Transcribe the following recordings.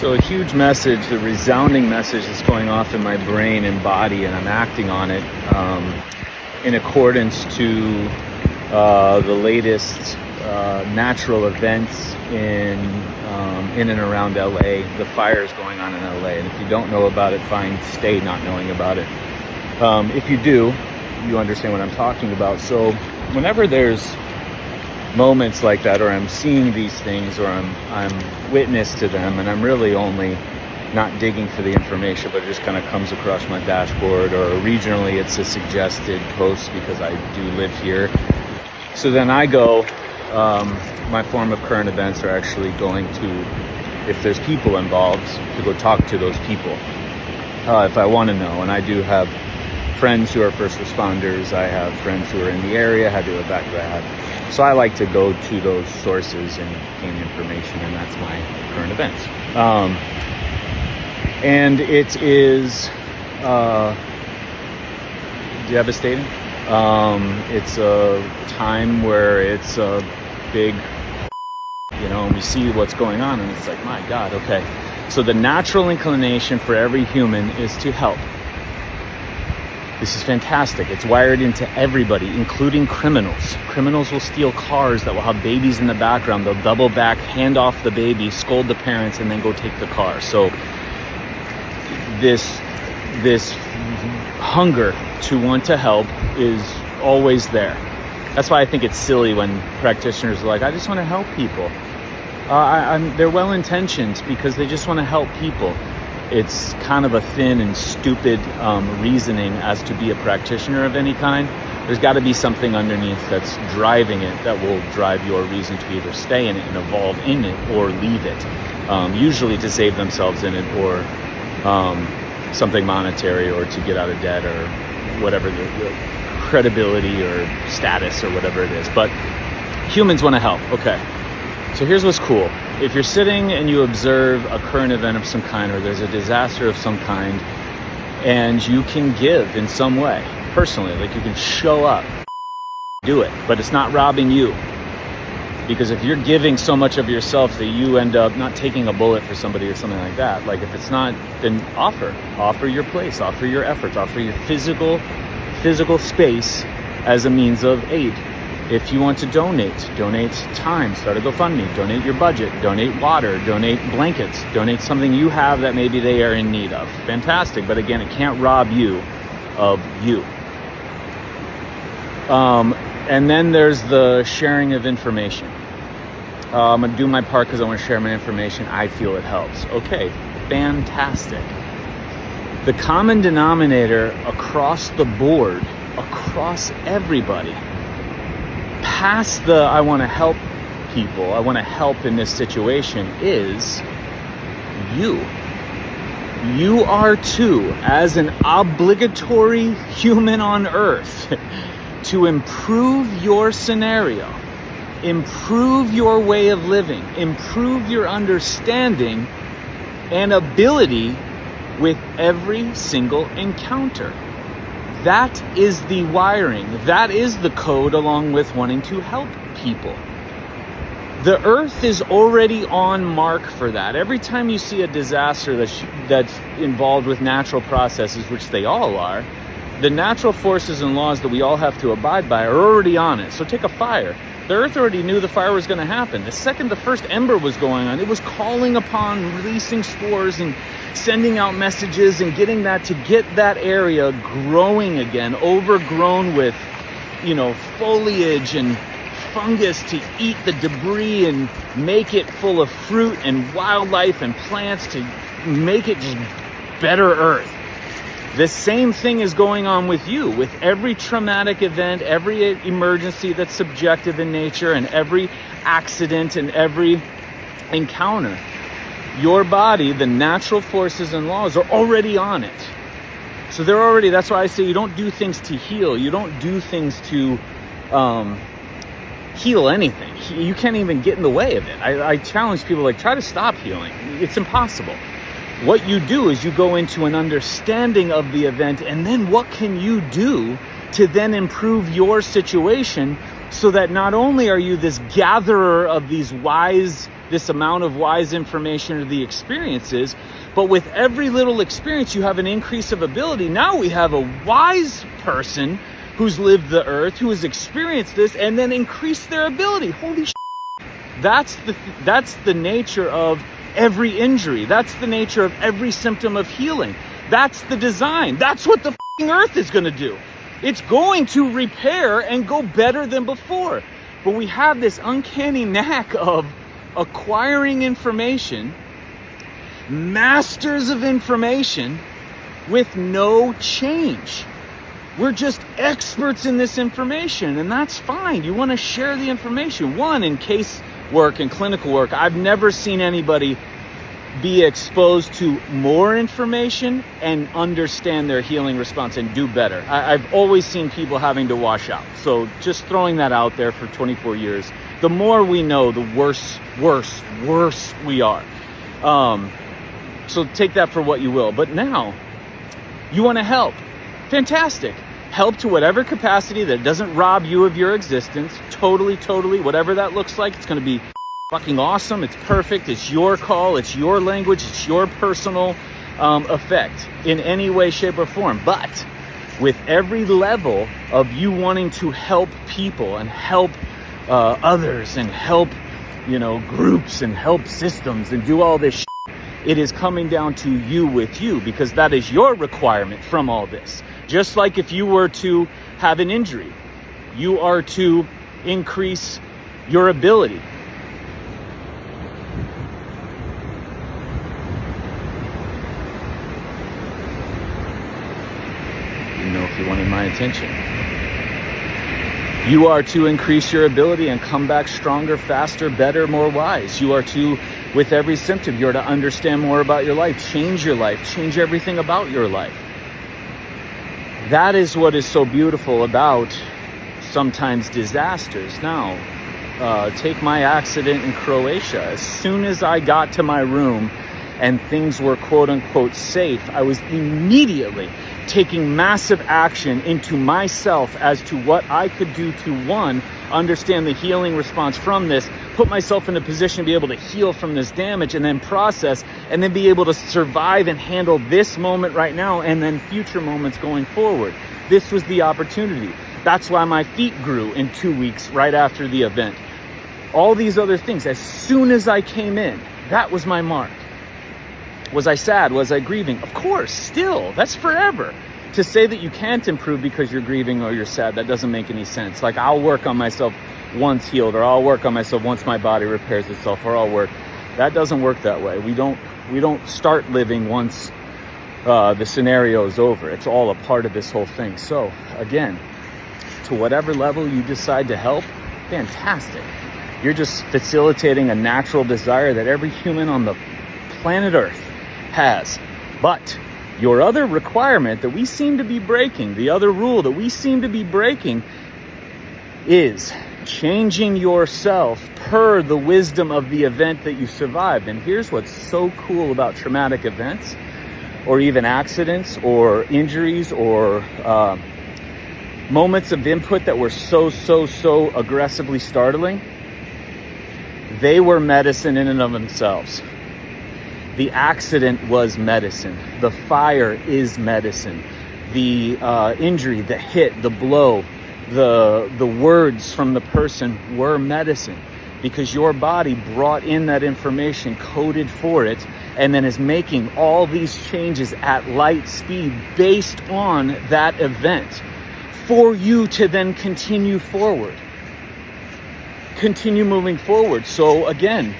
So a huge message, a resounding message is going off in my brain and body, and I'm acting on it in accordance to the latest natural events in and around LA. The fires going on in LA, and if you don't know about it, fine, stay not knowing about it. If you do, you understand what I'm talking about. So whenever there's moments like that, or I'm seeing these things, or I'm witness to them, and I'm really only not digging for the information, but it just kind of comes across my dashboard, or regionally it's a suggested post because I do live here. So then I go, my form of current events are actually going to, if there's people involved, to go talk to those people if I want to know. And I do have friends who are first responders. I have friends who are in the area, had to evacuate. So I like to go to those sources and gain information, and that's my current events. And it is devastating. It's a time where it's a big, and we see what's going on, and it's like, my God, okay. So the natural inclination for every human is to help. This is fantastic. It's wired into everybody, including criminals. Criminals will steal cars that will have babies in the background. They'll double back, hand off the baby, scold the parents, and then go take the car. So this hunger to want to help is always there. That's why I think it's silly when practitioners are like, I just want to help people. They're well-intentioned because they just want to help people. It's kind of a thin and stupid reasoning as to be a practitioner of any kind. There's got to be something underneath that's driving it, that will drive your reason to either stay in it and evolve in it or leave it. Usually to save themselves in it, or something monetary, or to get out of debt, or whatever the credibility or status or whatever it is. But humans want to help. Okay. So here's what's cool. If you're sitting and you observe a current event of some kind, or there's a disaster of some kind, and you can give in some way, personally, like you can show up, do it, but it's not robbing you. Because if you're giving so much of yourself that you end up not taking a bullet for somebody or something like that, like if it's not, then offer your place, offer your efforts, offer your physical space as a means of aid. If you want to donate time, start a GoFundMe, donate your budget, donate water, donate blankets, donate something you have that maybe they are in need of. Fantastic, but again, it can't rob you of you. And then there's the sharing of information. I'm going to do my part because I want to share my information. I feel it helps. Okay, fantastic. The common denominator across the board, across everybody, past the I want to help people, I want to help in this situation, is you. You are too, as an obligatory human on earth, to improve your scenario, improve your way of living, improve your understanding and ability with every single encounter. That is the wiring. That is the code, along with wanting to help people. The earth is already on mark for that. Every time you see a disaster that's involved with natural processes, which they all are, the natural forces and laws that we all have to abide by are already on it. So take a fire. The earth already knew the fire was going to happen. The second the first ember was going on, it was calling upon releasing spores and sending out messages and getting that to get that area growing again, overgrown with, foliage and fungus to eat the debris and make it full of fruit and wildlife and plants to make it just better earth. The same thing is going on with you, with every traumatic event, every emergency that's subjective in nature, and every accident and every encounter. Your body, the natural forces and laws are already on it. So that's why I say you don't do things to heal. You don't do things to heal anything. You can't even get in the way of it. I challenge people, try to stop healing. It's impossible. What you do is you go into an understanding of the event, and then what can you do to then improve your situation, so that not only are you this gatherer of these wise this amount of wise information or the experiences. But with every little experience, you have an increase of ability. Now we have a wise person who's lived the earth, who has experienced this, and then increased their ability. Holy shit. That's the nature of every injury. That's the nature of every symptom of healing. That's the design. That's what the earth is going to do. It's going to repair and go better than before. But we have this uncanny knack of acquiring information, masters of information, with no change. We're just experts in this information, and that's fine. You want to share the information. One, in case work and clinical work, I've never seen anybody be exposed to more information and understand their healing response and do better. I've always seen people having to wash out. So just throwing that out there for 24 years. The more we know, the worse we are. So take that for what you will. But now, you want to help. Fantastic. Help to whatever capacity that doesn't rob you of your existence. Totally, whatever that looks like. It's going to be fucking awesome. It's perfect. It's your call. It's your language. It's your personal effect in any way, shape, or form. But with every level of you wanting to help people and help others and help, groups and help systems and do all this shit, it is coming down to you with you, because that is your requirement from all this. Just like if you were to have an injury, you are to increase your ability. If you wanted my attention. You are to increase your ability and come back stronger, faster, better, more wise. You are to, with every symptom, you're to understand more about your life, change everything about your life. That is what is so beautiful about sometimes disasters. Now, take my accident in Croatia. As soon as I got to my room and things were quote unquote safe, I was immediately taking massive action into myself as to what I could do to, one, understand the healing response from this, put myself in a position to be able to heal from this damage, and then process, and then be able to survive and handle this moment right now and then future moments going forward. This was the opportunity. That's why my feet grew in 2 weeks right after the event. All these other things, as soon as I came in, that was my mark. Was I sad? Was I grieving? Of course, still, that's forever. To say that you can't improve because you're grieving or you're sad, that doesn't make any sense. Like, I'll work on myself once healed, or I'll work on myself once my body repairs itself, or I'll work. That doesn't work that way. We don't start living once the scenario is over. It's all a part of this whole thing. So again, to whatever level you decide to help, fantastic. You're just facilitating a natural desire that every human on the planet Earth has. But your other requirement that we seem to be breaking, the other rule that we seem to be breaking, is changing yourself per the wisdom of the event that you survived. And here's what's so cool about traumatic events, or even accidents or injuries or moments of input that were so aggressively startling. They were medicine in and of themselves. The accident was medicine. The fire is medicine. The injury, the hit, the blow, the words from the person were medicine, because your body brought in that information, coded for it, and then is making all these changes at light speed based on that event for you to then continue forward. Continue moving forward. So again,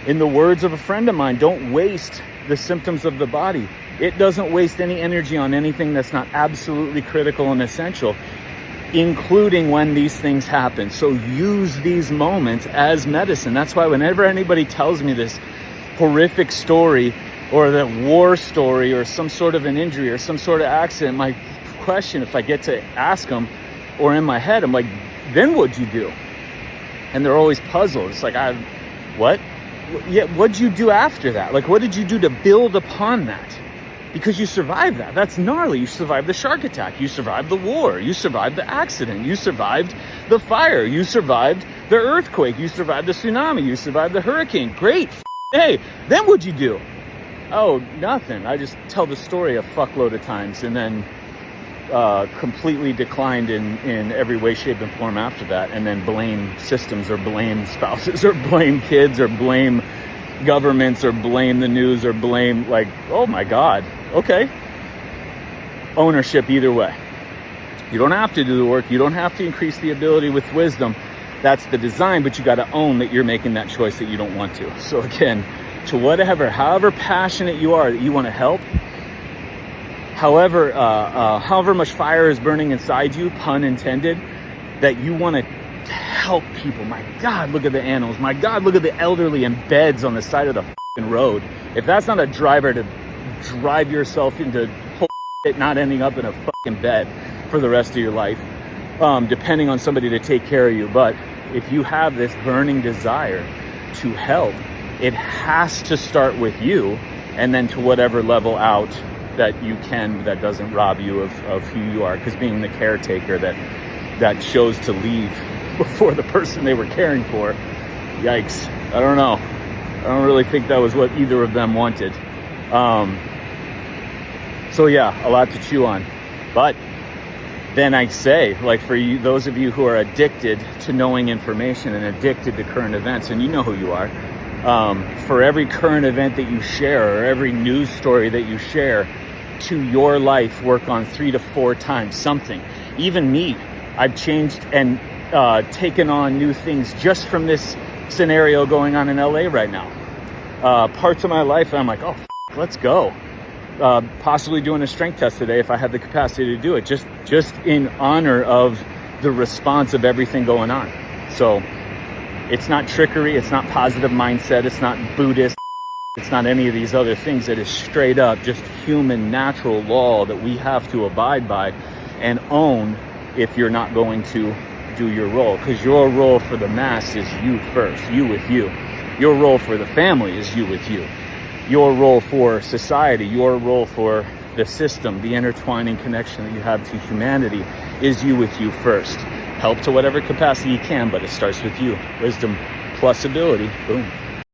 in the words of a friend of mine, don't waste the symptoms of the body. It doesn't waste any energy on anything that's not absolutely critical and essential, including when these things happen. So use these moments as medicine. That's why whenever anybody tells me this horrific story or the war story or some sort of an injury or some sort of accident, my question, if I get to ask them, or in my head, I'm like, then what'd you do? And they're always puzzled. It's like, what? Yeah, what'd you do after that? Like, what did you do to build upon that? Because you survived that. That's gnarly. You survived the shark attack. You survived the war. You survived the accident. You survived the fire. You survived the earthquake, you survived the tsunami, you survived the hurricane. Great. Hey, then what'd you do? Oh, nothing. I just tell the story a fuckload of times and then completely declined in every way, shape, and form after that, and then blame systems or blame spouses or blame kids or blame governments or blame the news or blame, like, oh my God, okay. Ownership either way. You don't have to do the work. You don't have to increase the ability with wisdom. That's the design, but you got to own that you're making that choice that you don't want to. So again, to whatever, however passionate you are that you want to help, however much fire is burning inside you, pun intended, that you want to help people. My God, look at the animals. My God, look at the elderly in beds on the side of the fucking road. If that's not a driver to drive yourself into whole shit, not ending up in a fucking bed for the rest of your life, depending on somebody to take care of you. But if you have this burning desire to help, it has to start with you, and then to whatever level out that you can, that doesn't rob you of who you are. Because being the caretaker that chose to leave before the person they were caring for, yikes. I don't know. I don't really think that was what either of them wanted. So yeah, a lot to chew on. But then I say, like, for you, those of you who are addicted to knowing information and addicted to current events, and you know who you are, for every current event that you share or every news story that you share to your life, work on 3 to 4 times something. Even me, I've changed and taken on new things just from this scenario going on in LA right now. Parts of my life, I'm like, oh, let's go. Possibly doing a strength test today if I had the capacity to do it, just in honor of the response of everything going on. So it's not trickery, it's not positive mindset, it's not Buddhist, it's not any of these other things. It is straight up just human natural law that we have to abide by and own if you're not going to do your role. Because your role for the mass is you first, you with you. Your role for the family is you with you. Your role for society, your role for the system, the intertwining connection that you have to humanity is you with you first. Help to whatever capacity you can, but it starts with you. Wisdom plus ability, boom.